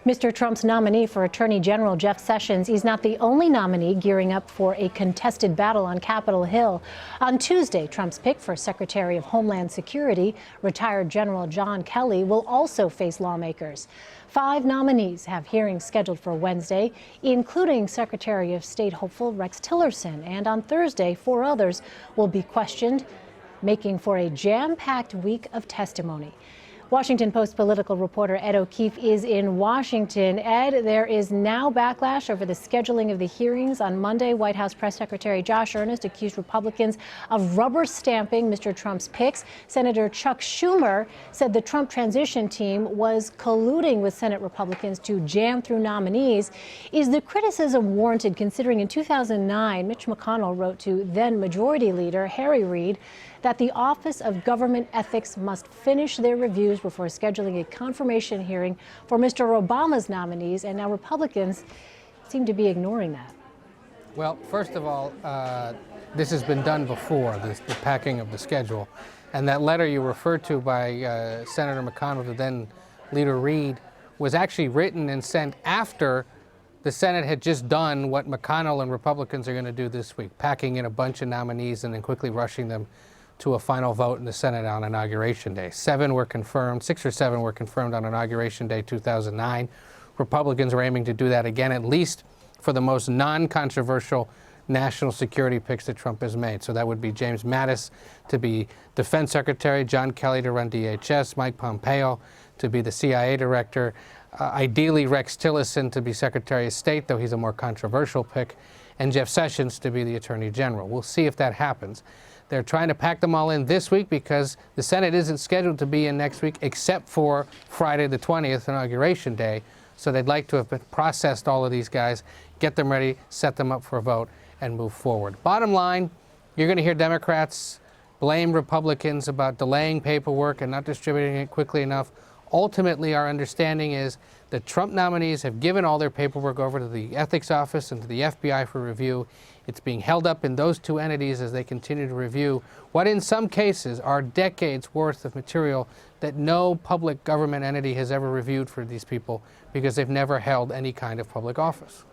Mr. Trump's nominee for Attorney General Jeff Sessions is not the only nominee gearing up for a contested battle on Capitol Hill. On Tuesday, Trump's pick for Secretary of Homeland Security, retired General John Kelly, will also face lawmakers. 5 nominees have hearings scheduled for Wednesday, including Secretary of State hopeful Rex Tillerson. And on Thursday, 4 others will be questioned, making for a jam-packed week of testimony. Washington Post political reporter Ed O'Keefe is in Washington. Ed, there is now backlash over the scheduling of the hearings on Monday. White House Press Secretary Josh Earnest accused Republicans of rubber stamping Mr. Trump's picks. Senator Chuck Schumer said the Trump transition team was colluding with Senate Republicans to jam through nominees. Is the criticism warranted, considering in 2009, Mitch McConnell wrote to then Majority Leader Harry Reid that the Office of Government Ethics must finish their reviews before scheduling a confirmation hearing for Mr. Obama's nominees, and now Republicans seem to be ignoring that? Well, first of all, this has been done before, the packing of the schedule. And that letter you referred to by Senator McConnell to then Leader Reid was actually written and sent after the Senate had just done what McConnell and Republicans are going to do this week, packing in a bunch of nominees and then quickly rushing them to a final vote in the Senate on Inauguration Day. 7 were confirmed, 6 or 7 were confirmed on Inauguration Day 2009. Republicans are aiming to do that again, at least for the most non-controversial national security picks that Trump has made. So that would be James Mattis to be Defense Secretary, John Kelly to run DHS, Mike Pompeo to be the CIA Director, ideally Rex Tillerson to be Secretary of State, though he's a more controversial pick, and Jeff Sessions to be the Attorney General. We'll see if that happens. They're trying to pack them all in this week because the Senate isn't scheduled to be in next week except for Friday the 20th, Inauguration Day. So they'd like to have processed all of these guys, get them ready, set them up for a vote, and move forward. Bottom line, you're going to hear Democrats blame Republicans about delaying paperwork and not distributing it quickly enough. Ultimately, our understanding is that Trump nominees have given all their paperwork over to the Ethics Office and to the FBI for review. It's being held up in those 2 entities as they continue to review what in some cases are decades worth of material that no public government entity has ever reviewed for these people because they've never held any kind of public office.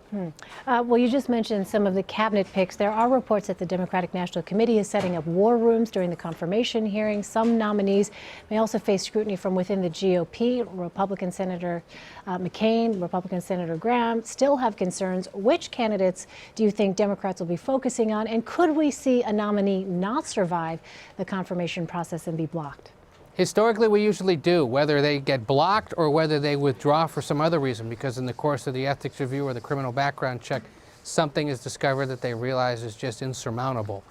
Well, you just mentioned some of the cabinet picks. There are reports that the Democratic National Committee is setting up war rooms during the confirmation hearing. Some nominees may also face scrutiny from within the GOP. Republican Senator McCain, Republican Senator Graham still have concerns. Which candidates do you think Democrats will be focusing on? And could we see a nominee not survive the confirmation process and be blocked? Historically, we usually do, whether they get blocked or whether they withdraw for some other reason, because in the course of the ethics review or the criminal background check, something is discovered that they realize is just insurmountable.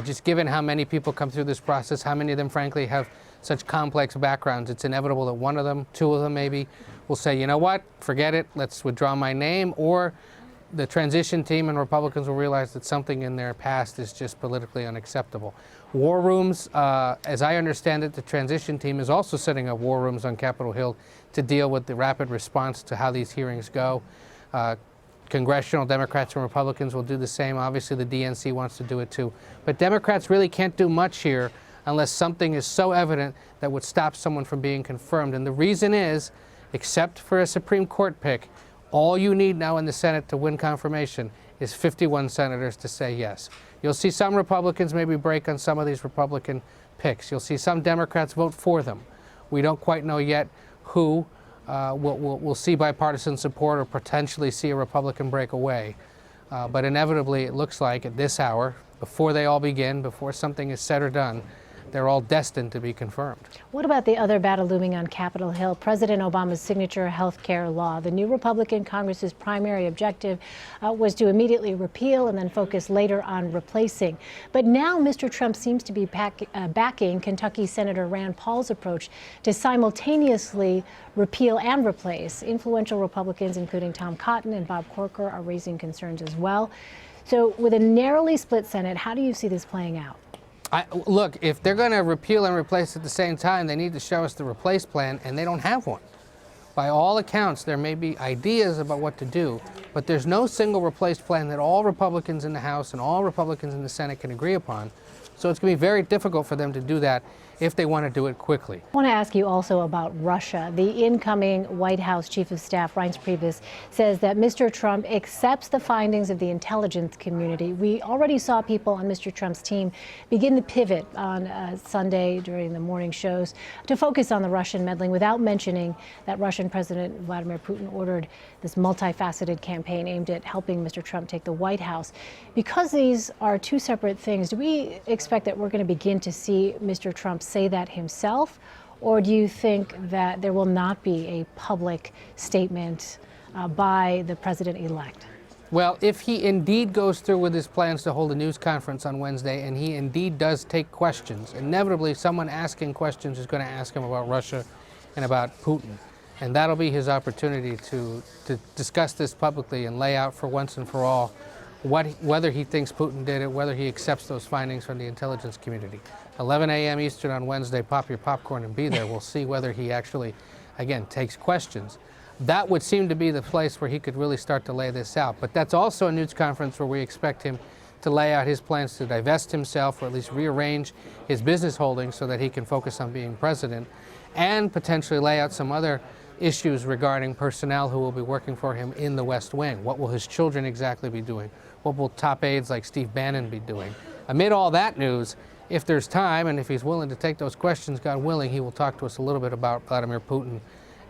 Just given how many people come through this process, how many of them, frankly, have such complex backgrounds, it's inevitable that one of them, 2 of them maybe, will say, you know what, forget it, let's withdraw my name, or the transition team and Republicans will realize that something in their past is just politically unacceptable. War rooms, as I understand it, the transition team is also setting up war rooms on Capitol Hill to deal with the rapid response to how these hearings go. Congressional Democrats and Republicans will do the same. Obviously, the DNC wants to do it too. But Democrats really can't do much here unless something is so evident that would stop someone from being confirmed. And the reason is, except for a Supreme Court pick, all you need now in the Senate to win confirmation is 51 senators to say yes. You'll see some Republicans maybe break on some of these Republican picks. You'll see some Democrats vote for them. We don't quite know yet who. We'll see bipartisan support or potentially see a Republican break away. But inevitably, it looks like at this hour, before they all begin, before something is said or done, they're all destined to be confirmed. What about the other battle looming on Capitol Hill? President Obama's signature health care law. The new Republican Congress's primary objective was to immediately repeal and then focus later on replacing. But now Mr. Trump seems to be backing Kentucky Senator Rand Paul's approach to simultaneously repeal and replace. Influential Republicans, including Tom Cotton and Bob Corker, are raising concerns as well. So with a narrowly split Senate, how do you see this playing out? Look, if they're going to repeal and replace at the same time, they need to show us the replace plan, and they don't have one. By all accounts, there may be ideas about what to do, but there's no single replace plan that all Republicans in the House and all Republicans in the Senate can agree upon. So it's going to be very difficult for them to do that if they want to do it quickly. I want to ask you also about Russia. The incoming White House Chief of Staff, Reince Priebus, says that Mr. Trump accepts the findings of the intelligence community. We already saw people on Mr. Trump's team begin to pivot on Sunday during the morning shows to focus on the Russian meddling without mentioning that Russian President Vladimir Putin ordered this multifaceted campaign aimed at helping Mr. Trump take the White House. Because these are two separate things, do we expect that we're going to begin to see Mr. Trump say that himself, or do you think that there will not be a public statement by the president-elect? Well, if he indeed goes through with his plans to hold a news conference on Wednesday, and he indeed does take questions, inevitably someone asking questions is going to ask him about Russia and about Putin. And that'll be his opportunity to discuss this publicly and lay out for once and for all whether he thinks Putin did it, whether he accepts those findings from the intelligence community. 11 a.m. Eastern on Wednesday, pop your popcorn and be there. We'll see whether he actually, again, takes questions. That would seem to be the place where he could really start to lay this out. But that's also a news conference where we expect him to lay out his plans to divest himself, or at least rearrange his business holdings so that he can focus on being president, and potentially lay out some other issues regarding personnel who will be working for him in the West Wing. What will his children exactly be doing? What will top aides like Steve Bannon be doing? Amid all that news, if there's time and if he's willing to take those questions, God willing, he will talk to us a little bit about Vladimir Putin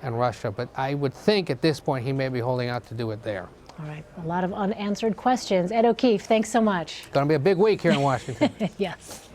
and Russia. But I would think at this point he may be holding out to do it there. All right, a lot of unanswered questions. Ed O'Keefe, thanks so much. It's going to be a big week here in Washington. Yes.